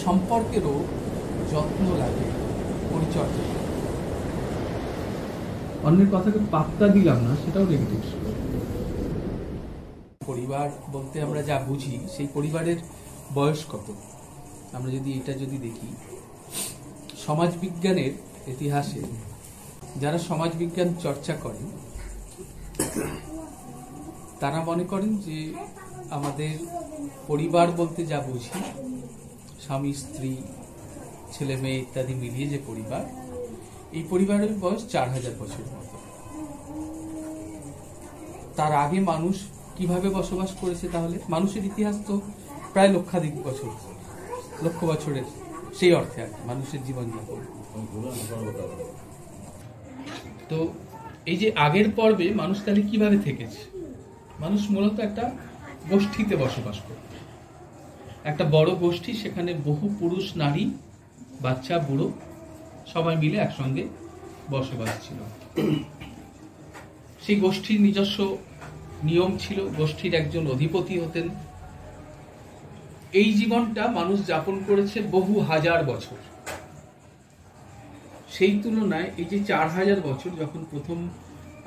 সম্পর্কেরও যত্ন লাগে, পরিচর্যা। অন্যের কথাকে পাত্তা দিলাম না, সেটাও নেগেটিভ। পরিবার বলতে আমরা যা বুঝি, সেই পরিবারের বয়স কত? আমরা যদি এটা দেখি, সমাজবিজ্ঞানের ইতিহাসে যারা সমাজবিজ্ঞান চর্চা করেন তারা মনে করেন যে আমাদের পরিবার বলতে যা বুঝি, স্বামী স্ত্রী ছেলে মেয়ে ইত্যাদি মিলিয়ে যে পরিবার, এই পরিবারের বয়স 4000 বছরের মতো। তার আগে মানুষ কিভাবে বসবাস করেছে? তাহলে মানুষের ইতিহাস তো প্রায় লক্ষাধিক বছর, লক্ষ বছরের, সেই অর্থে আর মানুষের জীবনযাপন। তো এই যে আগের পর্বে মানুষ তাহলে কিভাবে থেকেছে? মানুষ মূলত একটা গোষ্ঠীতে বসবাস করত, একটা বড় গোষ্ঠী, সেখানে বহু পুরুষ নারী বাচ্চা বুড়ো সবাই মিলে একসঙ্গে বসবাস ছিল। সেই গোষ্ঠীর নিজস্ব নিয়ম ছিল, গোষ্ঠীর একজন অধিপতি হতেন। এই জীবনটা মানুষ যাপন করেছে বহু হাজার বছর। সেই তুলনায় এই যে 4000 বছর, যখন প্রথম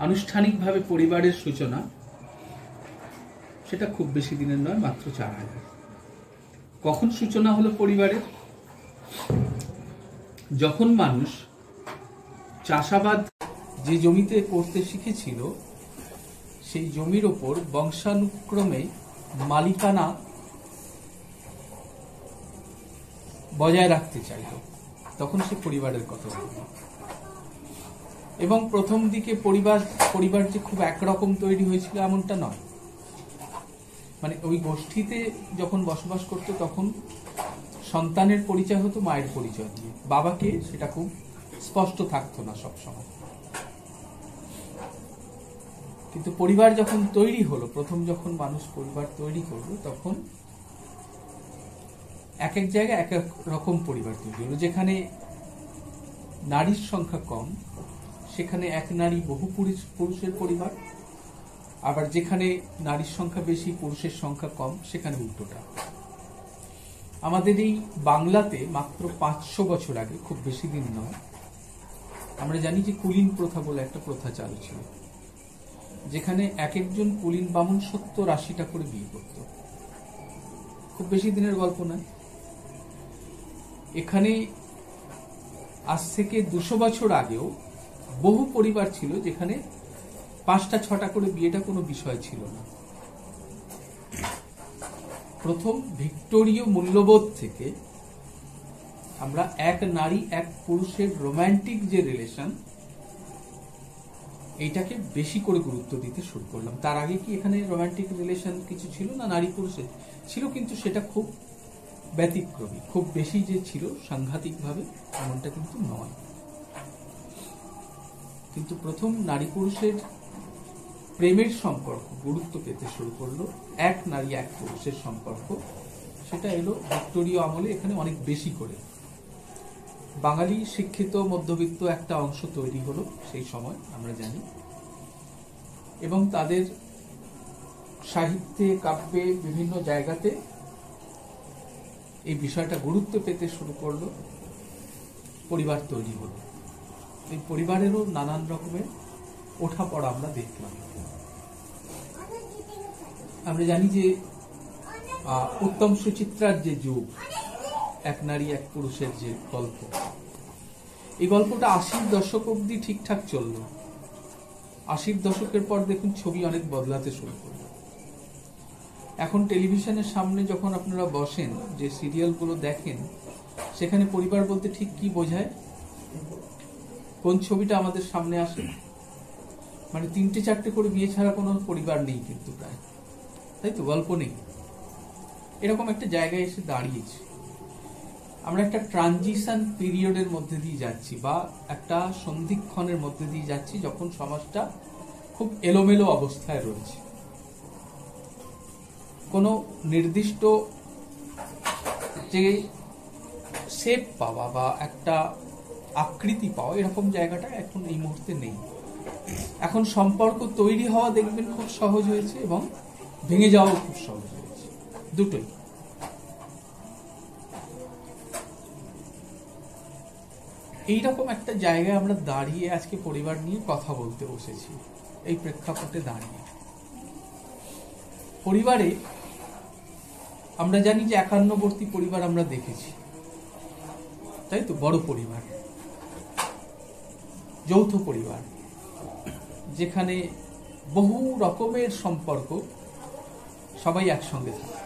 আনুষ্ঠানিকভাবে পরিবারের সূচনা, সেটা খুব বেশি দিনের নয়, মাত্র 4000। কখন সূচনা হলো পরিবারের? যখন মানুষ চাষাবাদ যে জমিতে করতে শিখেছিল, সেই জমির ওপর বংশানুক্রমে মালিকানা বজায় রাখতে চাইল, তখন সে পরিবারের কথা বলল। এবং প্রথম দিকে পরিবার যে খুব একরকম তৈরি হয়েছিল এমনটা নয়। মানে ওই গোষ্ঠীতে যখন বসবাস করত, তখন সন্তানের পরিচয় হতো মায়ের পরিচয় দিয়ে, বাবাকে সেটা খুব স্পষ্ট থাকতো না সবসময়। কিন্তু পরিবার যখন তৈরি হলো, প্রথম যখন মানুষ পরিবার তৈরি করলো, তখন এক এক জায়গায় এক এক রকম পরিবার তৈরি হলো। যেখানে নারীর সংখ্যা কম, সেখানে এক নারী বহু পুরুষের পরিবার। আবার যেখানে নারীর সংখ্যা বেশি, পুরুষের সংখ্যা কম, সেখানে উল্টোটা। আমাদের এই বাংলাতে মাত্র 500 বছর আগে, খুব বেশি দিন নয়, আমরা জানি যে কুলীন প্রথা বলে একটা প্রথা চালু ছিল, যেখানে এক একজন কুলীন বামুন 70-80টা করে বিয়ে করত। খুব বেশি দিনের গল্প নয়। এখানে আজ থেকে 200 বছর আগেও বহু পরিবার ছিল যেখানে 5টা-6টা করে বিয়েটা কোনো বিষয় ছিল না। প্রথম ভিক্টোরীয় মূল্যবোধ থেকে আমরা এক নারী এক পুরুষের রোম্যান্টিক যে রিলেশন, এইটাকে বেশি করে গুরুত্ব দিতে শুরু করলাম। তার আগে কি এখানে রোম্যান্টিক রিলেশন কিছু ছিল না? নারী পুরুষের ছিল, কিন্তু সেটা খুব ব্যতিক্রমী, খুব বেশি যে ছিল সাংঘাতিকভাবে এমনটা কিন্তু নয়। কিন্তু প্রথম নারী পুরুষের প্রেমের সম্পর্ক গুরুত্ব পেতে শুরু করলো, এক নারী এক পুরুষের সম্পর্ক, সেটা এলো ভিক্টোরীয় আমলে। এখানে অনেক বেশি করে বাঙালি শিক্ষিত মধ্যবিত্ত একটা অংশ তৈরি হলো সেই সময়, আমরা জানি। এবং তাদের সাহিত্যে, কাব্যে, বিভিন্ন জায়গাতে এই বিষয়টা গুরুত্ব পেতে শুরু করলো, পরিবার তৈরি হলো। এই পরিবারেরও নানান রকমের ওঠাপড়া আমরা দেখলাম। আমরা জানি যে উত্তম সুচিত্রার যে যুগ, এক নারী এক পুরুষের যে গল্প, এই গল্পটা 80-র দশক অব্দি ঠিকঠাক চলল। 80-র দশকের পর দেখুন ছবি অনেক বদলাতে শুরু করল। এখন টেলিভিশনের সামনে যখন আপনারা বসেন, যে সিরিয়ালগুলো দেখেন, সেখানে পরিবার বলতে ঠিক কি বোঝায়? কোন ছবিটা আমাদের সামনে আসে? মানে 3-4টে করে বিয়ে ছাড়া কোনো পরিবার নেই কিন্তু প্রায়, তাই তো? গল্প নেই। এরকম একটা জায়গায় এসে দাঁড়িয়েছে। আমরা একটা ট্রানজিশন পিরিয়ডের মধ্যে দিয়ে যাচ্ছি, বা একটা সন্ধিক্ষণের মধ্যে দিয়ে যাচ্ছি, যখন সমাজটা খুব এলোমেলো অবস্থায় রয়েছে। কোনো নির্দিষ্ট যে শেপ পাওয়া বা একটা আকৃতি পাওয়া, এরকম জায়গাটা এখন এই মুহূর্তে নেই। এখন সম্পর্ক তৈরি হওয়া দেখবেন খুব সহজ হয়েছে, এবং ভেঙে যাওয়াও খুব সহজ হয়েছে, দুটোই। এইরকম একটা জায়গায় আমরা দাঁড়িয়ে আজকে পরিবার নিয়ে কথা বলতে বসেছি। এই প্রেক্ষাপটে দাঁড়িয়ে পরিবারে আমরা জানি যে একান্নবর্তী পরিবার আমরা দেখেছি, তাই তো? বড় পরিবার, যৌথ পরিবার, যেখানে বহু রকমের সম্পর্ক, সবাই একসঙ্গে থাকে।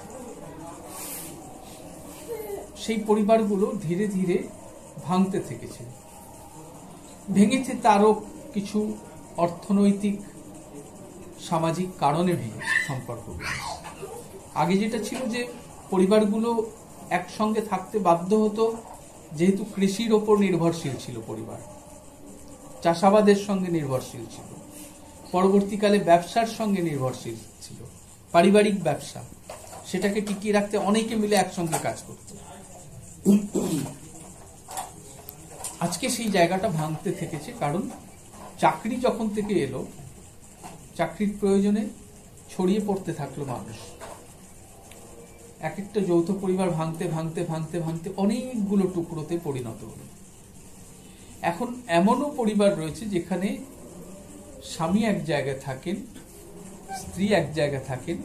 সেই পরিবারগুলো ধীরে ধীরে ভাঙতে থেকেছে। ভেঙেছে তারও কিছু অর্থনৈতিক সামাজিক কারণে ভেঙেছে সম্পর্কগুলো। আগে যেটা ছিল যে পরিবারগুলো একসঙ্গে থাকতে বাধ্য হতো, যেহেতু কৃষির ওপর নির্ভরশীল ছিল পরিবার, চাষাবাদের সঙ্গে নির্ভরশীল ছিল, পরবর্তীকালে ব্যবসার সঙ্গে নির্ভরশীল ছিল, পারিবারিক ব্যবসা, সেটাকে টিকিয়ে রাখতে অনেকে মিলে একসঙ্গে কাজ করত। আজকে সেই জায়গাটা ভাঙতে থেকেছে, কারণ চাকরি যখন থেকে এলো, চাকরির প্রয়োজনে ছড়িয়ে পড়তে থাকলো মানুষ। এক একটা যৌথ পরিবার ভাঙতে ভাঙতে ভাঙতে ভাঙতে অনেকগুলো টুকরোতে পরিণত হলো। এখন এমনও পরিবার রয়েছে যেখানে স্বামী এক জায়গায় থাকেন, স্ত্রী এক জায়গায় থাকেন,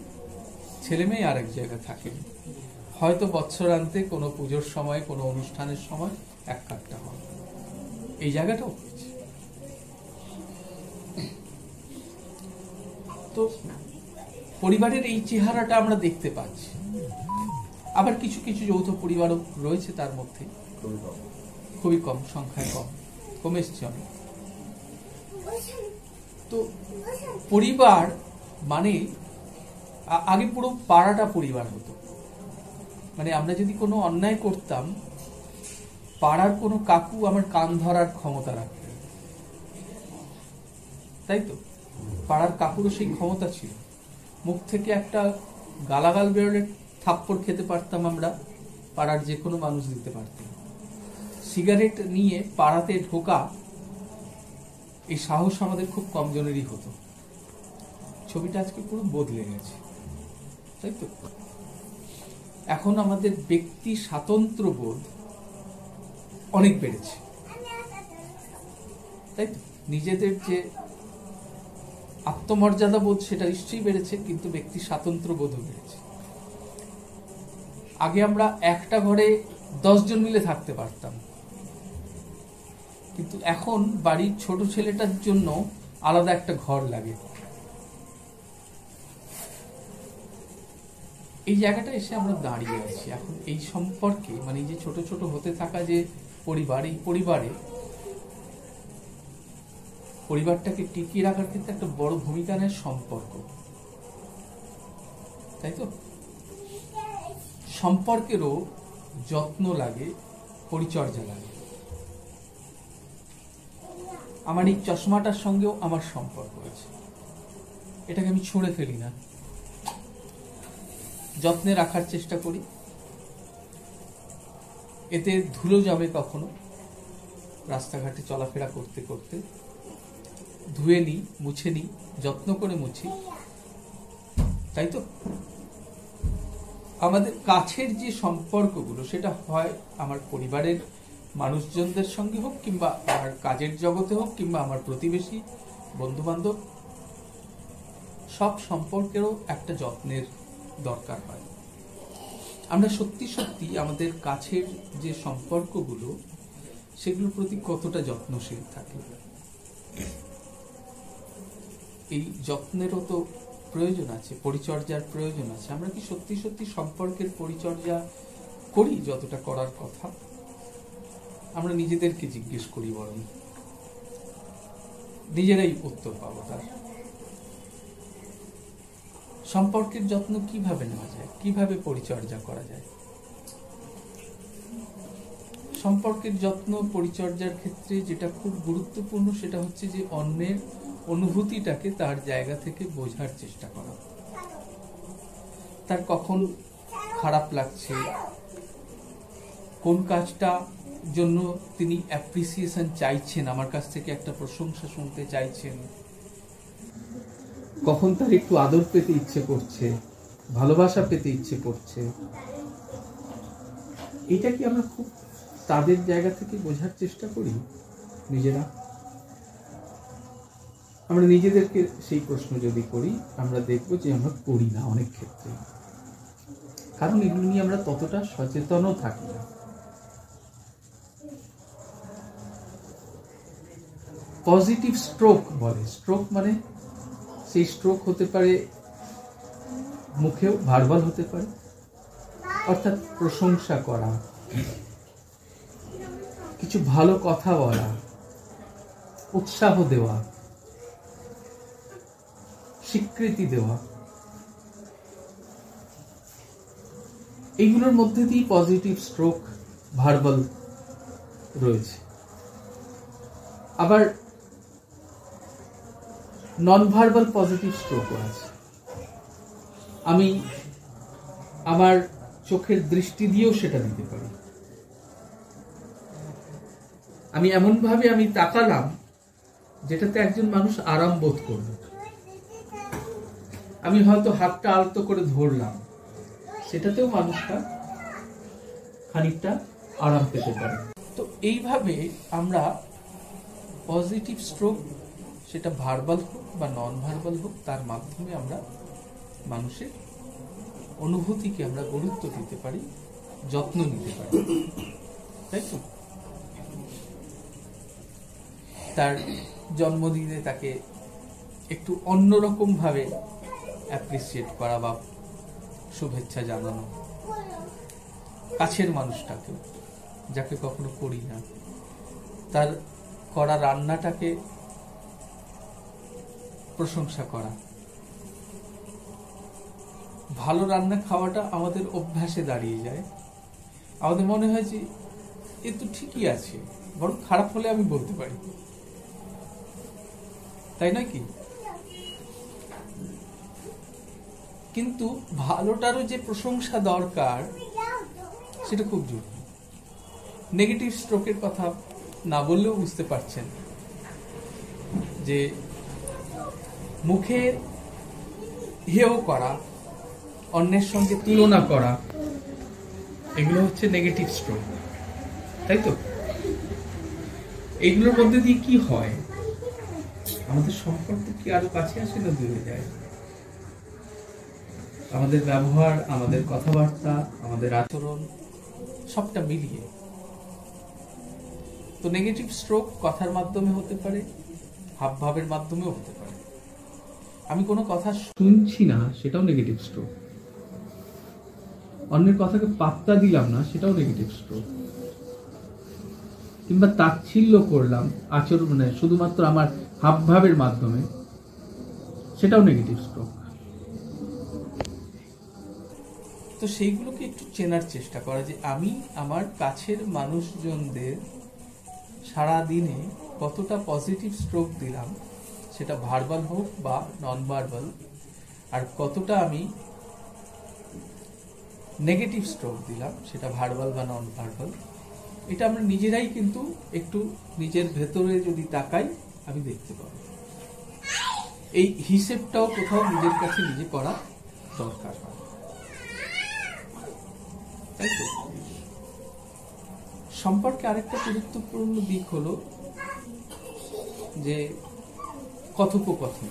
ছেলে মেয়ে আর এক জায়গায় থাকেন। হয়তো বৎসরান্তে কোনো পুজোর সময়, কোনো অনুষ্ঠানের সময় এক কাটটা হয়। এই জায়গাটাও হয়েছে। তো পরিবারের এই চেহারাটা আমরা দেখতে পাচ্ছি। আবার কিছু কিছু যৌথ পরিবারও রয়েছে তার মধ্যে, খুবই কম সংখ্যায়, কমে এসছে অনেক। তো পরিবার মানে আগে পুরো পাড়াটা পরিবার হতো। মানে আমরা যদি কোনো অন্যায় করতাম, পাড়ার কোনো কাকু আমার কান ধরার ক্ষমতা রাখতেন, তাই তো? পাড়ার কাকুরও সেই ক্ষমতা ছিল। মুখ থেকে একটা গালাগাল বেরোলে থাপ্পড় খেতে পারতাম আমরা, পাড়ার যে কোনো মানুষ দিতে পারতেন। সিগারেট নিয়ে পাড়াতে ঢোকা, এই সাহস আমাদের খুব কম জনেরই হতো। ছবিটা আজকে পুরো বদলে গেছে, তাই তো? এখন আমাদের ব্যক্তি স্বাতন্ত্র্য বোধ অনেক বেড়েছে, তাই তো? নিজেদের যে আত্মমর্যাদা বোধ সেটা নিশ্চয়ই বেড়েছে, কিন্তু ব্যক্তি স্বাতন্ত্র্য বোধও বেড়েছে। আগে আমরা একটা ঘরে 10 জন মিলে থাকতে পারতাম, কিন্তু এখন বাড়ির ছোট ছেলেটার জন্য আলাদা একটা ঘর লাগে। এই জায়গাটা এসে আমরা দাঁড়িয়ে আছি এখন। এই সম্পর্কে, মানে এই যে ছোট ছোট হতে থাকা যে পরিবার, এই পরিবারটাকে টিকিয়ে রাখার ক্ষেত্রে একটা বড় ভূমিকা নেয় সম্পর্ক, তাই তো? সম্পর্কেরও যত্ন লাগে, পরিচর্যা লাগে। আমার এই চশমাটার সঙ্গেও আমার সম্পর্ক আছে, এটাকে আমি ছুঁড়ে ফেলি না, যত্নে রাখার চেষ্টা করি। এতে ধুলো যাবে কখনো, রাস্তাঘাটে চলাফেরা করতে করতে ধুয়ে নিই, মুছে নিই, যত্ন করে মুছি, তাই তো? আমাদের কাছের যে সম্পর্কগুলো, সেটা হয় আমার পরিবারের মানুষজনদের সঙ্গে হোক, কিংবা আমার কাজের জগতে হোক, কিংবা আমার প্রতিবেশী, বন্ধু বান্ধব, সব সম্পর্কেরও একটা যত্নের দরকার হয়। আমরা সত্যি সত্যি আমাদের কাছের যে সম্পর্কগুলো, সেগুলোর প্রতি কতটা যত্নশীল থাকি। এই যত্নেরও তো প্রয়োজন আছে, পরিচর্যার প্রয়োজন আছে। আমরা কি সত্যি সত্যি সম্পর্কের পরিচর্যা করি যতটা করার কথা? আমরা নিজেদেরকে জিজ্ঞেস করি, বরং নিজেরাই উত্তর পাবো তার। সম্পর্কের যত্ন কিভাবে নেওয়া যায়, কিভাবে পরিচর্যা করা যায়? সম্পর্কের যত্ন পরিচর্যার ক্ষেত্রে যেটা খুব গুরুত্বপূর্ণ, সেটা হচ্ছে যে অন্যের অনুভূতিটাকে তার জায়গা থেকে বোঝার চেষ্টা করা। তার কখন খারাপ লাগছে, কোন কাজটা জন্য তিনি অ্যাপ্রিসিয়েশন চাইছেন, আমার কাছ থেকে একটা প্রশংসা শুনতে চাইছেন, কখন তার একটু আদর পেতে ইচ্ছে করছে, ভালোবাসা পেতে ইচ্ছে করছে। এটা কি আমরা খুব তাদের জায়গা থেকে বোঝার চেষ্টা করি নিজেরা? আমরা নিজেদেরকে সেই প্রশ্ন যদি করি, আমরা দেখব যে আমরা করি না অনেক ক্ষেত্রে, কারণ এগুলো নিয়ে আমরা ততটা সচেতনও থাকি না। পজিটিভ স্ট্রোক বলে। স্ট্রোক মানে সেই স্ট্রোক হতে পারে মুখেও, ভার্বাল হতে পারে, অর্থাৎ প্রশংসা করা, কিছু ভালো কথা বলা, উৎসাহ দেওয়া, স্বীকৃতি দেওয়া, এইগুলোর মধ্যে দিয়ে পজিটিভ স্ট্রোক, ভার্বাল রয়েছে। আবার নন ভার্বাল পজিটিভ স্ট্রোকও আছে। আমি আমার চোখের দৃষ্টি দিয়েও সেটা দিতে পারি। আমি এমন ভাবে আমি তাকালাম যেটাতে একজন মানুষ আরাম বোধ করবে। আমি হয়তো হাতটা আলতো করে ধরলাম, সেটাতেও মানুষটা খানিকটা আরাম পেতে পারে। তো এইভাবে আমরা পজিটিভ স্ট্রোক, সেটা ভার্বাল হোক বা নন ভার্বাল হোক, তার মাধ্যমে আমরা মানুষের অনুভূতিকে আমরা গুরুত্ব দিতে পারি, যত্ন নিতে পারি, তাই তো? তার জন্মদিনে তাকে একটু অন্যরকম ভাবে অ্যাপ্রিসিয়েট করা বা শুভেচ্ছা জানানো, কাছের মানুষটাকে যাকে কখনো করি না, তার করা রান্নাটাকে প্রশংসা করা। ভালো রান্না খাওয়াটা আমাদের অভ্যাসে দাঁড়িয়ে যায়। আমাদের মনে হয় যে এ তো ঠিকই আছে, বরং খারাপ হলে আমি বলতে পারি, তাই নয় কি? কিন্তু ভালোটারও যে প্রশংসা দরকার সেটা খুব জরুরি। নেগেটিভ স্ট্রোকের কথা না বললেও বুঝতে পারছেন যে মুখে হেয় করা, অন্যের সঙ্গে তুলনা করা, এগুলো হচ্ছে নেগেটিভ স্ট্রোক, তাই তো? এইগুলোর মধ্যে দিয়ে কি হয়? আমাদের সম্পর্ক কি আরো কাছে আসে না দূরে যায়? আমাদের ব্যবহার, আমাদের কথাবার্তা, আমাদের আচরণ, সবটা মিলিয়ে। তো নেগেটিভ স্ট্রোক কথার মাধ্যমে হতে পারে, হাবভাবের মাধ্যমেও হতে পারে। আমি কোনো কথা শুনছি না, সেটাও নেগেটিভ স্ট্রোক। অন্যের কথাকে পাত্তা দিলাম না, সেটাও নেগেটিভ স্ট্রোক। কিংবা তাচ্ছিল্য করলাম আচরণ, মানে শুধুমাত্র আমার হাবভাবের মাধ্যমে, সেটাও নেগেটিভ স্ট্রোক। তো সেইগুলোকে একটু চেনার চেষ্টা করা, যে আমি আমার কাছের মানুষজনদের সারা দিনে কতটা পজিটিভ স্ট্রোক দিলাম, সেটা ভার্বাল হোক বা নন ভার্বাল, আর কতটা আমি নেগেটিভ স্ট্রোক দিলাম, সেটা ভার্বাল বা নন ভার্বাল। এটা আমরা নিজেরাই কিন্তু একটু নিজের ভেতরে যদি তাকাই, আমি দেখতে পাবো। এই হিসেবটাও কোথাও নিজের কাছে নিজে করা দরকার, তাই তো? সম্পর্কে আরেকটা গুরুত্বপূর্ণ দিক হলো যে কথোপকথন।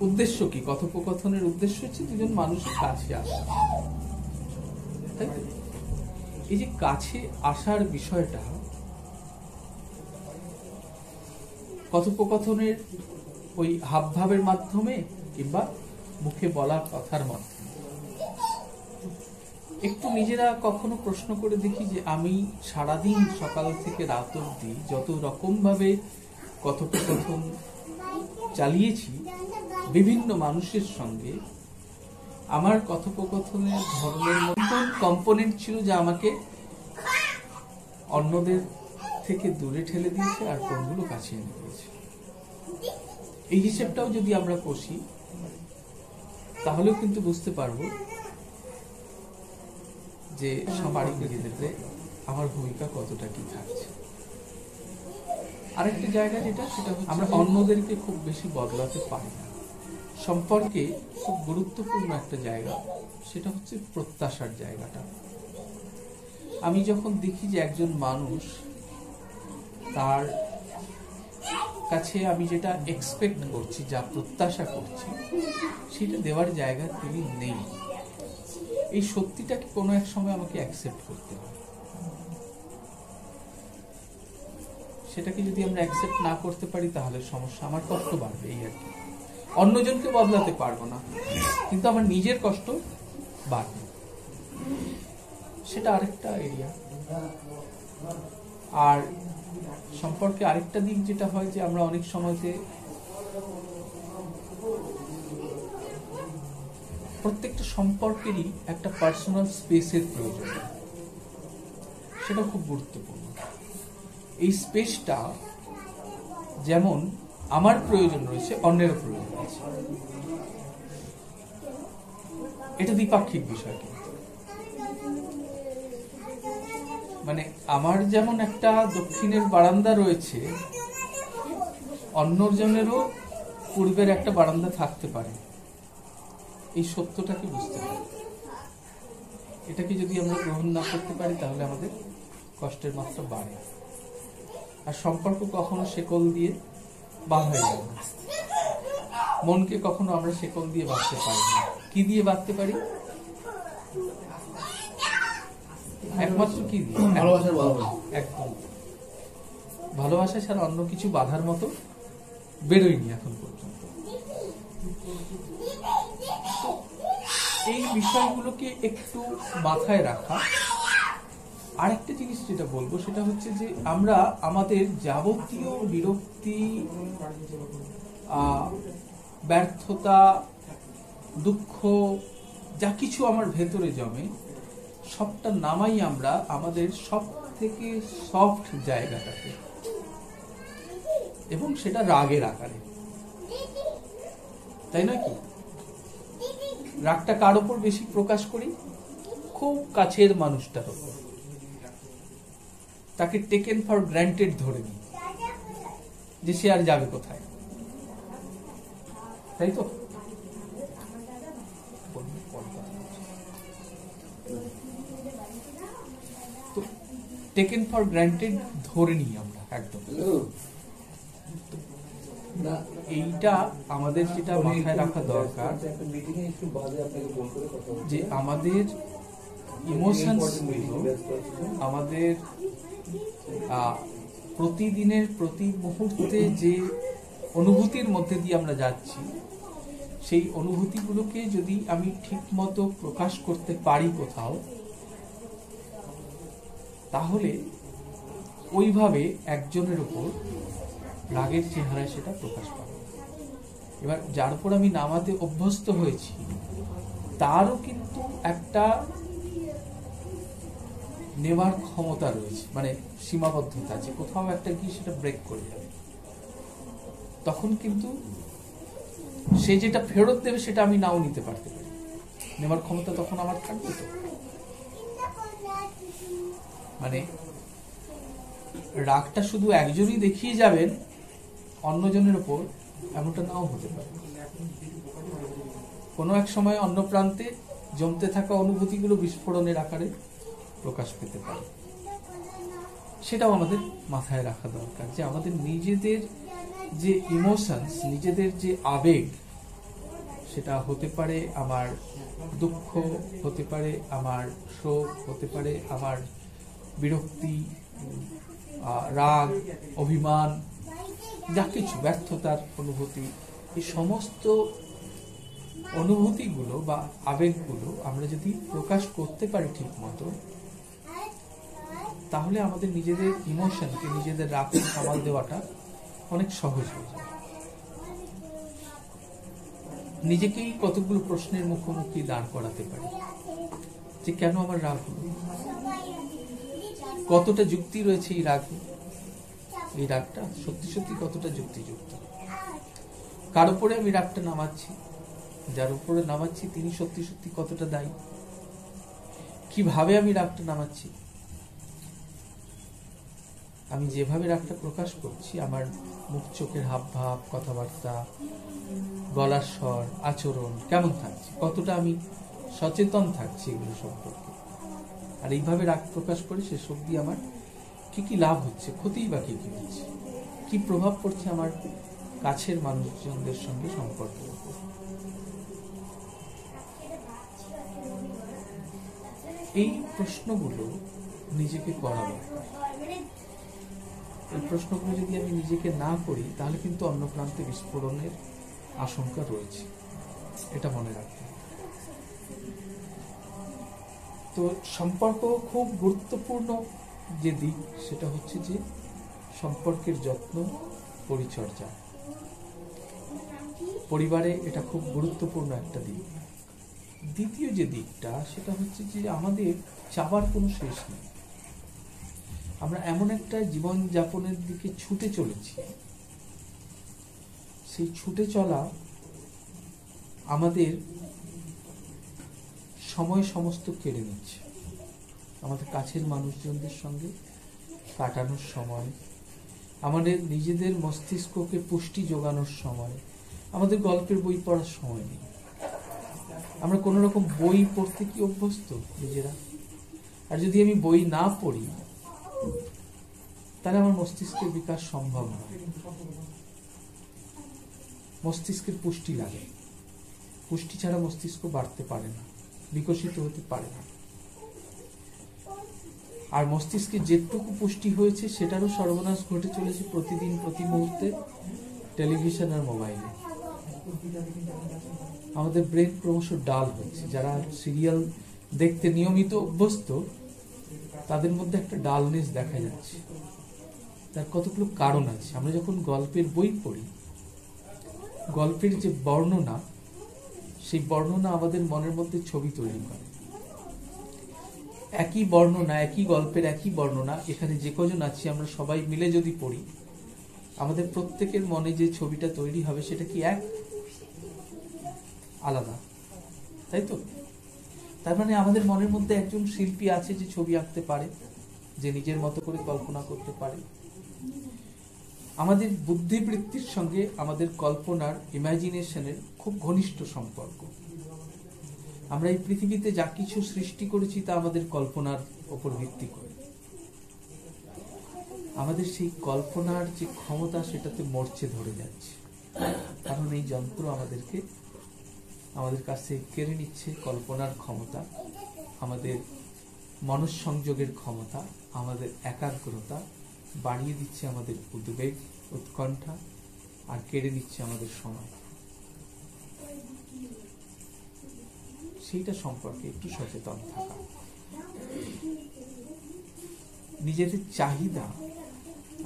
উদ্দেশ্য কি? কথোপকথনের উদ্দেশ্য হচ্ছে দুজন মানুষের কাছে আসা, তাই তো? এই যে কাছে আসার বিষয়টা কথোপকথনের ওই হাবভাবের মাধ্যমে কিংবা মুখে বলা কথার মাধ্যমে। একটু নিজেরা কখনো প্রশ্ন করে দেখি যে আমি সারাদিন সকাল থেকে রাত অবধি যত রকম ভাবে কথোপকথন চালিয়েছি বিভিন্ন মানুষের সঙ্গে, আমার কথোপকথনের ধরনের মতো কম্পোনেন্ট ছিল যা আমাকে অন্যদের থেকে দূরে ঠেলে দিয়েছে আর কোনগুলো কাছে এনে দিয়েছে। এই হিসেবটাও যদি আমরা কষি, তাহলেও কিন্তু বুঝতে পারবো যে সবারই নিজেদেরকে আমার ভূমিকা কতটা কি থাকছে। আরেকটা জায়গা যেটা, সেটা হচ্ছে আমরা অন্যদেরকে খুব বেশি বদলাতে পারি না। সম্পর্কে খুব গুরুত্বপূর্ণ একটা জায়গা, সেটা হচ্ছে প্রত্যাশার জায়গাটা। আমি যখন দেখি যে একজন মানুষ, তার কাছে আমি যেটা এক্সপেক্ট করছি, যা প্রত্যাশা করছি, সেটা দেওয়ার জায়গা তিনি নেই, এই সত্যিটাকে কোনো এক সময় আমাকে অ্যাকসেপ্ট করতে হয়। সেটাকে যদি আমরা অ্যাকসেপ্ট না করতে পারি তাহলে সমস্যা, আমার কষ্ট বাড়বে, এই আর কি। অন্যজনকে বদলাতে পারবো না, কিন্তু আমার নিজের কষ্ট বাড়বে। সেটা আরেকটা এরিয়া। আর সম্পর্কে আরেকটা দিক যেটা হয় যে আমরা অনেক সময়তে প্রত্যেকটা সম্পর্কেরই একটা পার্সোনাল স্পেসের প্রয়োজন, সেটা খুব গুরুত্বপূর্ণ। এই স্পেসটা যেমন আমার প্রয়োজন রয়েছে, অন্যেরও প্রয়োজন আছে, এটা দ্বিপাক্ষিক বিষয়। মানে আমার যেমন একটা দক্ষিণের বারান্দা রয়েছে, অন্যজনেরও পূর্বের একটা বারান্দা থাকতে পারে। এই সত্যটাকে বুঝতে হবে। এটাকে যদি আমরা গ্রহণ না করতে পারি তাহলে আমাদের কষ্টের মাত্রা বাড়ে। আর সম্পর্ক কখনো শেকল দিয়ে বাঁধা যায় না, মনকে কখনো আমরা শেকল দিয়ে বাঁধতে পারি না। কি দিয়ে বাঁধতে পারি? একমাত্র কি দিয়ে? ভালোবাসার বাঁধন। একদম ভালোবাসা ছাড়া অন্য কিছু বাঁধার মতো বেরোয়নি এখন পর্যন্ত। এই বিষয়গুলোকে একটু মাথায় রাখা। আরেকটা জিনিস যেটা বলবো সেটা হচ্ছে যে আমরা আমাদের যাবতীয় বিরক্তি, ব্যর্থতা, দুঃখ, যা কিছু আমার ভেতরে জমে, সবটা নামাই আমরা আমাদের সব থেকে সফট জায়গাটাতে, এবং সেটা রাগের আকারে, তাই নয় কি? রাগটা কার ওপর বেশি প্রকাশ করি? খুব কাছের মানুষটার ওপর। তাকে টেকেন ফর গ্রান্টেড ধরে নিই যে সে আর যাবে কোথায়, তাই তো? টেকেন ফর গ্রান্টেড ধরে নিই আমরা একদম। এইটা আমাদের যেটা মাথায় রাখা দরকার যে আমাদের ইমোশনস, আমাদের প্রতিদিনের প্রতি মুহূর্তে যে অনুভূতির মধ্যে দিয়ে আমরা যাচ্ছি, সেই অনুভূতিগুলোকে যদি আমি ঠিক মতো প্রকাশ করতে পারি কোথাও, তাহলে ওইভাবে একজনের উপর রাগের চেহারায় সেটা প্রকাশ পাবে। এবার যার উপর আমি নামাতে অভ্যস্ত হয়েছি তারও কিন্তু একটা নেওয়ার ক্ষমতা রয়েছে, মানে সীমাবদ্ধতা আছে, কোথাও একটা কি সেটা ব্রেক করে যাবে। তখন কিন্তু সে যেটা ফেরত দেবে সেটা আমি নাও নিতে পারতে পারি, নেওয়ার ক্ষমতা তখন আমার থাকবে। তো মানে রাগটা শুধু একজনই দেখিয়ে যাবেন অন্যজনের উপর, এমনটা নাও হতে পারে। কোনো এক সময় অন্য প্রান্তে জমতে থাকা অনুভূতিগুলো বিস্ফোরণের আকারে প্রকাশ পেতে পারে। সেটাও আমাদের মাথায় রাখা দরকার যে আমাদের নিজেদের যে ইমোশনস, নিজেদের যে আবেগ, সেটা হতে পারে আমার দুঃখ, হতে পারে আমার শোক, হতে পারে আমার বিরক্তি, রাগ, অভিমান, যা কিছু, ব্যর্থতার অনুভূতি, এই সমস্ত অনুভূতিগুলো বা আবেগগুলো আমরা যদি প্রকাশ করতে পারি ঠিক মতো, তাহলে আমাদের নিজেদের ইমোশনকে, নিজেদের রাগকে সামাল দেওয়াটা অনেক সহজ হয়ে যায়। নিজেকেই কতগুলো প্রশ্নের মুখোমুখি দাঁড় করাতে পারি যে কেন আমার রাগ হলো, কতটা যুক্তি রয়েছে এই রাগে, এই রাগটা সত্যি সত্যি কতটা যুক্তিযুক্ত। কার উপরে আমি রাগটা নামাচ্ছি, যার উপরে নামাচ্ছি তিনি সত্যি সত্যি কতটা দায়ী, কিভাবে আমি রাগটা নামাচ্ছি, আমি যেভাবে রাগটা প্রকাশ করছি, আমার মুখ চোখের হাবভাব, কথাবার্তা, গলার স্বর, আচরণ কেমন থাকছে, কতটা আমি সচেতন থাকছি এগুলো সম্পর্কে। আর এইভাবে রাগ প্রকাশ করে শেষ অবধি আমার কি কি লাভ হচ্ছে, ক্ষতিই বা কি কি হচ্ছে, কি প্রভাব পড়ছে আমার কাছের মানুষজনদের সঙ্গে সম্পর্কের উপর। এই প্রশ্নগুলো নিজেকে করা দরকার। এই প্রশ্নগুলো যদি আমি নিজেকে না করি তাহলে কিন্তু অন্য প্রান্তে বিস্ফোরণের আশঙ্কা রয়েছে, এটা মনে রাখতে হবে। তো সম্পর্ক খুব গুরুত্বপূর্ণ যে দিক সেটা হচ্ছে যে সম্পর্কের যত্ন, পরিচর্যা। পরিবারে এটা খুব গুরুত্বপূর্ণ একটা দিক। দ্বিতীয় যে দিকটা সেটা হচ্ছে যে আমাদের চাবার কোনো শেষ নেই। আমরা এমন একটা জীবন যাপনের দিকে ছুটে চলেছি, সেই ছুটে চলা আমাদের সময় সমস্ত কেড়ে নিচ্ছে। আমাদের কাছের মানুষজনদের সঙ্গে কাটানোর সময়, আমাদের নিজেদের মস্তিষ্ককে পুষ্টি যোগানোর সময়, আমাদের গল্পের বই পড়ার সময় নেই। আমরা কোনো রকম বই পড়তে কি অভ্যস্ত নিজেরা? আর যদি আমি বই না পড়ি তাহলে আমার মস্তিষ্কের বিকাশ সম্ভব নয়। মস্তিষ্কের পুষ্টি লাগে, পুষ্টি ছাড়া মস্তিষ্ক বাড়তে পারে না, বিকশিত হতে পারে না। আর মস্তিষ্কে যেটুকু পুষ্টি হয়েছে সেটারও সর্বনাশ ঘটে চলেছে প্রতিদিন, প্রতি মুহূর্তে টেলিভিশন আর মোবাইলে। আমাদের ব্রেন ক্রমশ ডাল হচ্ছে। যারা সিরিয়াল দেখতে নিয়মিত অভ্যস্ত তাদের মধ্যে একটা ডালনেস দেখা যাচ্ছে। তার কতগুলো কারণ আছে। আমরা যখন গল্পের বই পড়ি, গল্পের যে বর্ণনা, সেই বর্ণনা আমাদের মনের মধ্যে ছবি তৈরি করে। একই বর্ণনা, একই গল্পের একই বর্ণনা এখানে যে কজন আছি আমরা সবাই মিলে যদি পড়ি, আমাদের প্রত্যেকের মনে যে ছবিটা তৈরি হবে সেটা কি এক? আলাদা, তাই তো? তার মানে আমাদের মনের মধ্যে একজন শিল্পী আছে যে ছবি আঁকতে পারে, যে নিজের মতো করে কল্পনা করতে পারে। আমাদের বুদ্ধিবৃত্তির সঙ্গে আমাদের কল্পনার, ইমাজিনেশনের খুব ঘনিষ্ঠ সম্পর্ক। আমরা এই পৃথিবীতে যা কিছু সৃষ্টি করেছি তা আমাদের কল্পনার উপর ভিত্তি করে। আমাদের সেই কল্পনার যে ক্ষমতা সেটাতে মরচে ধরে যাচ্ছে, কারণ এই যন্ত্র আমাদের কাছ থেকে কেড়ে নিচ্ছে কল্পনার ক্ষমতা, আমাদের মনঃসংযোগের ক্ষমতা, আমাদের একাগ্রতা, বাড়িয়ে দিচ্ছে আমাদের উদ্বেগ, উৎকণ্ঠা, আর কেড়ে নিচ্ছে আমাদের সময়। সেইটা সম্পর্কে একটু সচেতন থাকা। নিজেদের চাহিদা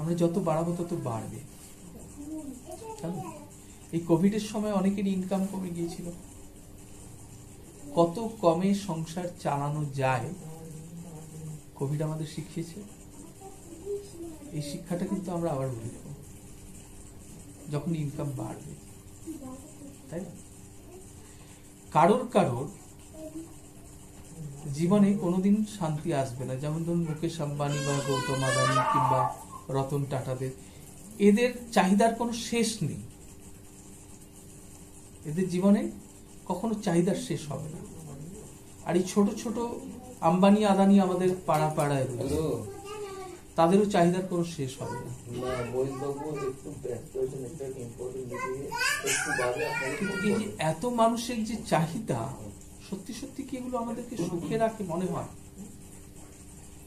আমরা যত বাড়াবো তত বাড়বে। এই কোভিডের সময় অনেকেরই ইনকাম কমে গিয়েছিল। কত কমে সংসার চালানো যায় কোভিড আমাদের শিখিয়েছে। এই শিক্ষাটা কিন্তু আমরা আবার ভুলে যাব যখন ইনকাম বাড়বে, তাই না? কারোর জীবনে কোনোদিন শান্তি আসবে না। যেমন ধরুন মুকেশ আম্বানি বা গৌতম আদানি কিংবা রতন টাটাদের, এদের চাহিদার কোনো শেষ নেই। এদের জীবনে কখনো চাহিদার শেষ হবে না। আর এই ছোট ছোট আম্বানি আদানি আমাদের পাড়া পাড়ায় রয়েছে, তাদেরও চাহিদার কোনো শেষ হবে না। এই যে এত মানুষের যে চাহিদা, সত্যি সত্যি কি এগুলো আমাদেরকে সুখে রাখে মনে হয়?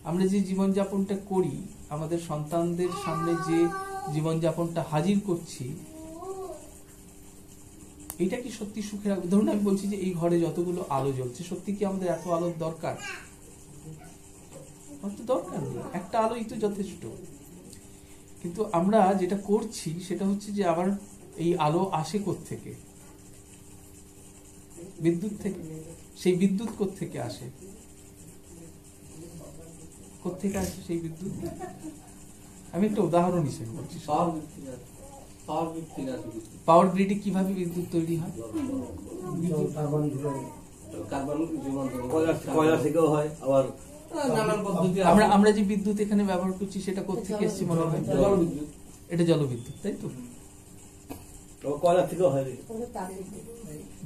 আমরা যে জীবনযাপনটা করি, আমাদের সন্তানদের সামনে যে জীবনযাপনটা হাজির করছি, এটা কি সত্যি সুখে রাখবে? ধরুন আমি বলছি যে এই ঘরে যতগুলো আলো জ্বলছে, সত্যি কি আমাদের এত আলোর দরকার? দরকার নেই, একটা আলোই তো যথেষ্ট। কিন্তু আমরা যেটা করছি সেটা হচ্ছে যে আবার এই আলো আসে কোত্থেকে? বিদ্যুৎ থেকে। সেই বিদ্যুৎ কোত্থেকে আসে? কোত্থেকে আসে সেই বিদ্যুৎ? আমি একটা উদাহরণ হিসেবে বলছি। পাওয়ার গ্রিডে কিভাবে বিদ্যুৎ তৈরি হয়? আমরা যে বিদ্যুৎ এখানে ব্যবহার করছি সেটা কোত্থেকে এসছে মনে হয়? এটা জলবিদ্যুৎ, তাই তো?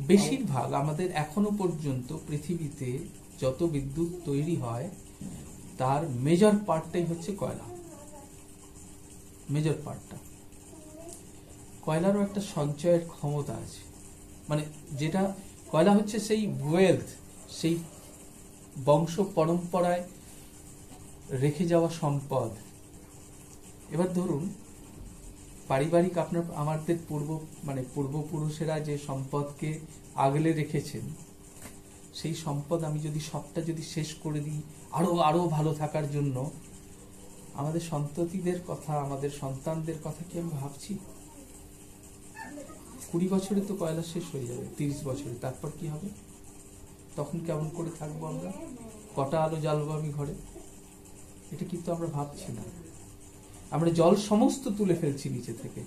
বেশিরভাগ আমাদের এখনো পর্যন্ত পৃথিবীতে যত বিদ্যুৎ তৈরি হয় তার মেজর পার্টটাই হচ্ছে কয়লা। মেজর পার্টটা কয়লারও একটা সঞ্চয়ের ক্ষমতা আছে, মানে যেটা কয়লা হচ্ছে সেই ওয়েলথ, সেই বংশ পরম্পরায় রেখে যাওয়া সম্পদ। এবার ধরুন পারিবারিক আমাদের পূর্বপুরুষেরা যে সম্পদকে আগলে রেখেছেন, সেই সম্পদ আমি যদি সবটা শেষ করে দিই আরো ভালো থাকার জন্য, আমাদের সন্ততিদের কথা, আমাদের সন্তানদের কথা কি আমি ভাবছি? 20 বছরে তো কয়লা শেষ হয়ে যাবে, 30 বছরে, তারপর কি হবে? তখন কেমন করে থাকবো আমরা? কটা আলো জ্বালবো আমি ঘরে? এটা কিন্তু আমরা ভাবছি না। আমরা জল সমস্ত তুলে ফেলছি নিচে থেকে,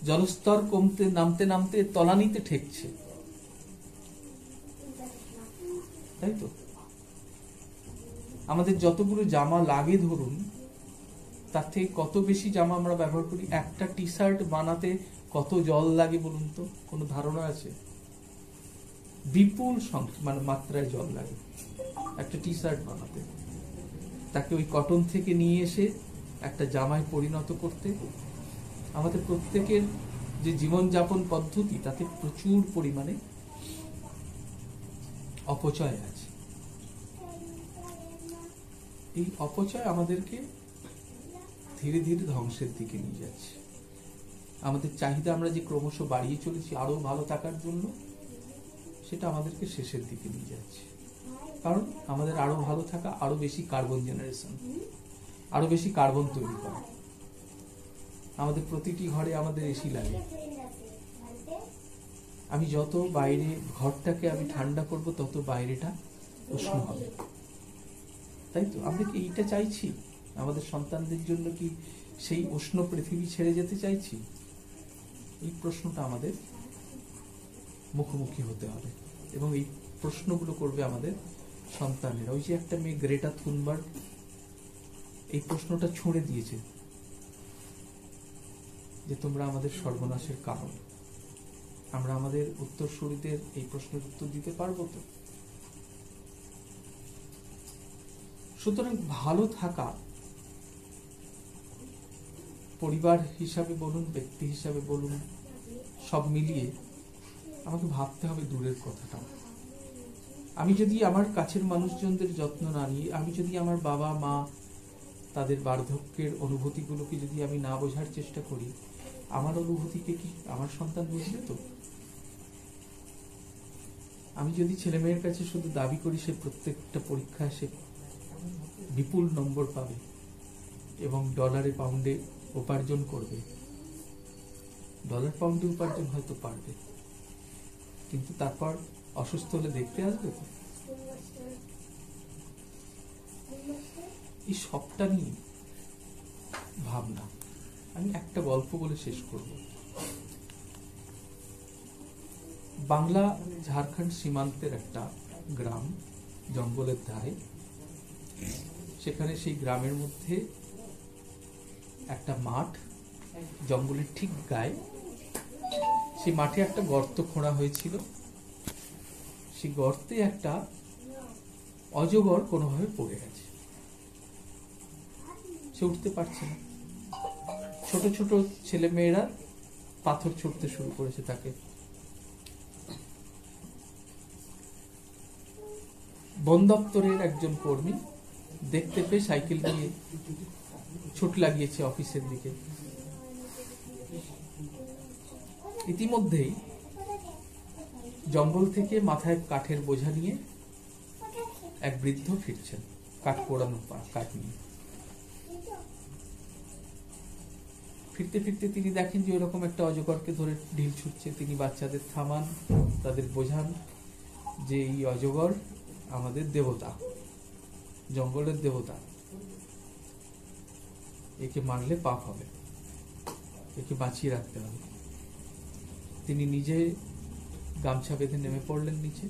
জলস্তর কমতে নামতে নামতে তলানিতে ঠেকছে, তাই তো? আমাদের যতগুলো জামা লাগে ধরুন, তার থেকে কত বেশি জামা আমরা ব্যবহার করি। একটা টি শার্ট বানাতে কত জল লাগে বলুন তো, কোনো ধারণা আছে? বিপুল মাত্রায় জল লাগে একটা টি শার্ট বানাতে। তাকে ওই কটন থেকে নিয়ে এসে একটা জামায় পরিণত করতে আমাদের প্রত্যেকের যে জীবনযাপন পদ্ধতি, তাতে প্রচুর পরিমাণে অপচয় আছে। এই অপচয় আমাদেরকে ধীরে ধীরে ধ্বংসের দিকে নিয়ে যাচ্ছে। আমাদের চাহিদা আমরা যে ক্রমশ বাড়িয়ে চলেছি আরো ভালো থাকার জন্য, সেটা আমাদেরকে শেষের দিকে নিয়ে যাচ্ছে। কারণ আমাদের আরো ভালো থাকা, আরো বেশি কার্বন জেনারেশন, আরো বেশি কার্বন তৈরি করা। আমাদের প্রতিটি ঘরে আমাদের এসি লাগে। আমি যত বাইরে ঘরটাকে আমি ঠান্ডা করব, তত বাইরেটা উষ্ণ হবে, তাই তো? আমরা কি এইটা চাইছি? আমাদের সন্তানদের জন্য কি সেই উষ্ণ পৃথিবী ছেড়ে যেতে চাইছি? এই প্রশ্নটা আমাদের মুখোমুখি হতে হবে, এবং এই প্রশ্নগুলো করবে আমাদের সন্তানেরা। ওই যে একটা মেয়ে গ্রেটা থুনবার্গ এই প্রশ্নটা ছুঁড়ে দিয়েছে যে তোমরা আমাদের সর্বনাশের কারণ। আমরা আমাদের উত্তরসূরিদের এই প্রশ্নের উত্তর দিতে পারবো তো? সুতরাং ভালো থাকা, পরিবার হিসাবে বলুন, ব্যক্তি হিসাবে বলুন, সব মিলিয়ে আমাকে ভাবতে হবে দূরের কথাটা। আমি যদি আমার কাছের মানুষজনদের যত্ন না নিই, আমি যদি আমার বাবা মা তাদের বার্ধক্যের অনুভূতিগুলোকে যদি আমি না বোঝার চেষ্টা করি, আমার অনুভূতিকে কি আমার সন্তান বুঝবে তো? আমি যদি ছেলে মেয়ের কাছে শুধু দাবি করি সে প্রত্যেকটা পরীক্ষায় সে বিপুল নম্বর পাবে এবং ডলারে পাউন্ডে উপার্জন করবে, ডলার পাউন্ডে উপার্জন হয়তো পারবে, কিন্তু তারপর অসুস্থ হলে দেখতে আসবে তো? এই সবটা নিয়ে ভাবনা। আমি একটা গল্প বলে শেষ করব। বাংলা ঝাড়খণ্ড সীমান্তের একটা গ্রাম, জঙ্গলের ধারে। সেখানে সেই গ্রামের মধ্যে একটা মাঠ, জঙ্গলের ঠিক গায়ে। সেই মাঠে একটা গর্ত খোঁড়া হয়েছিল। সেই গর্তে একটা অজগর কোনোভাবে পড়ে গেছে, সে উঠতে পারছে না। ছোট ছোট ছেলে মেয়েরা পাথর ছুঁড়তে শুরু করেছে তাকে। বন দপ্তরের একজন কর্মী দেখতে পেয়ে সাইকেল নিয়ে ছুট লাগিয়েছে অফিসের দিকে। ইতিমধ্যেই জঙ্গল থেকে মাথায় কাঠের বোঝা নিয়ে এক বৃদ্ধ ফিরছেন, কাঠ পোড়ানো কাঠ নিয়ে। ফিরতে ফিরতে তিনি দেখেন যে ওরকম একটা অজগরকে ধরে ঢিল ছুটছে। তিনি বাচ্চাদের থামান, তাদের বোঝান যে এই অজগর আমাদের দেবতা, জঙ্গলের দেবতা, একে মারলে পাপ হবে, একে বাঁচিয়ে রাখতে হবে। তিনি নিজে গামছা বেঁধে নেমে পড়লেন নিচে,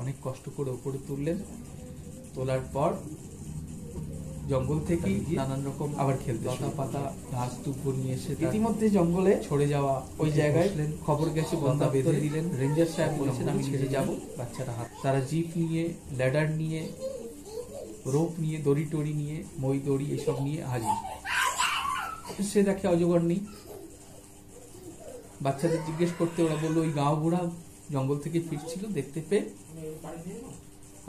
অনেক কষ্ট করে উপরে তুললেন। তোলার পর জঙ্গল থেকেই নানান রকম আবার খেলতে, লতা পাতা ঘাস দুব্বো নিয়ে এসে ইতিমধ্যে জঙ্গলে ছড়ে যাওয়া ওই জায়গায় খবর গেছে, বন্ধা বেঁধে দিলেন। রেঞ্জার সাহেব বলেছেন আমি ছেড়ে যাব। বাচ্চারা হাত, তারা জিপ নিয়ে, ল্যাডার নিয়ে রোপ নিয়ে, দড়ি টড়ি নিয়ে, মই দড়ি এসব নিয়ে হাজির। সে দেখে অজগর নেই। বাচ্চাদের জিজ্ঞেস করতে ওরা বললো ওই গাঁও বুড়া জঙ্গল থেকে ফিরছিল, দেখতে পেয়ে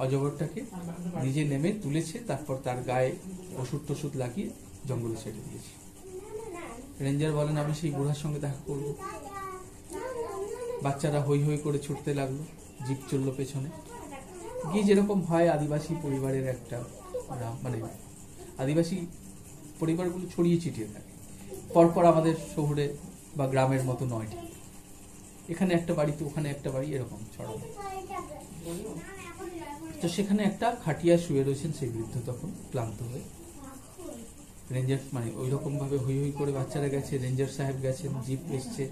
অজগরটাকে নিজে নেমে তুলেছে, তারপর তার গায়ে ওষুধ টষুধ লাগিয়ে জঙ্গলে ছেড়ে দিয়েছে। রেঞ্জার বলেন আমি সেই বুড়ার সঙ্গে দেখা করবো। বাচ্চারা হই হই করে ছুটতে লাগলো, জিপ চললো পেছনে গিয়ে, যেরকম হয় আদিবাসী পরিবারের একটা মানে আদিবাসী পরিবারগুলো ছড়িয়ে ছিটিয়ে থাকে, পরপর আমাদের শহরে বা গ্রামের মতো নয়, ঠিক এখানে একটা বাড়িতে ওখানে একটা বাড়ি এরকম ছড়ানো। তো সেখানে একটা খাটিয়া শুয়ে রয়েছেন সেই বৃদ্ধ, তখন ক্লান্ত হয়ে। রেঞ্জার মানে ওই রকম ভাবে হই হই করে বাচ্চারা গেছে, রেঞ্জার সাহেব গেছেন, জিপ এসছে,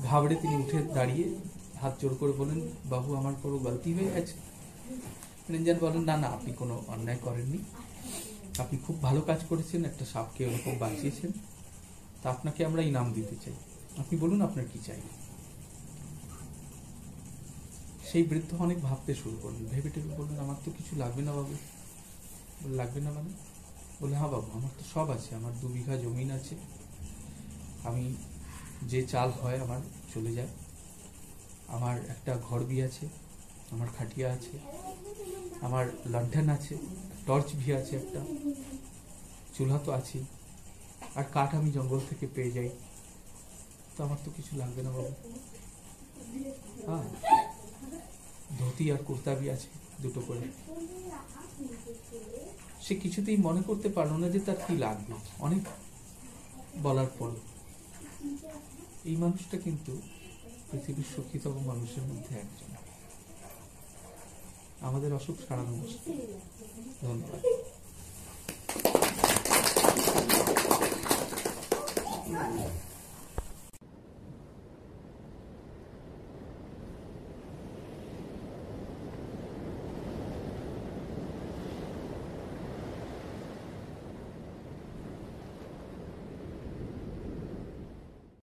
ঘাবড়ে তিনি উঠে দাঁড়িয়ে হাত জোর করে বলেন বাবু আমার কোনো গলতি হয়ে গেছে। রেঞ্জার বলেন না না, আপনি কোনো অন্যায় করেননি, আপনি খুব ভালো কাজ করেছেন, একটা সাপকে ওরকম বাঁচিয়েছেন, তা আপনাকে আমরা ইনাম দিতে চাই, আপনি বলুন আপনার কি চাই। সেই বৃদ্ধ অনেক ভাবতে শুরু করলেন, ভেবে টেবে বললেন আমার তো কিছু লাগবে না বাবু। লাগবে না মানে? বলে হ্যাঁ বাবু আমার তো সব আছে, আমার 2 বিঘা জমিন আছে, আমি যে চাল হয় আমার চলে যায়, আমার একটা ঘর বি আছে, আমার খাটিয়া আছে, আমার লণ্ঠন আছে, টর্চ ভি আছে, একটা চুলা তো আছে, আর কাঠ আমি জঙ্গল থেকে পেয়ে যাই, তো আমার তো কিছু লাগবে না বাবু। হ্যাঁ, ধুতি আর কুর্তা বি আছে 2টো করে। সে কিছুতেই মনে করতে পারলো না যে তার কি লাগবে। অনেক বলার পর এই মানুষটা কিন্তু পৃথিবীর সুখীতম মানুষের মধ্যে একজন। আমাদের অসুখ সারানো মুশকিল। ধন্যবাদ।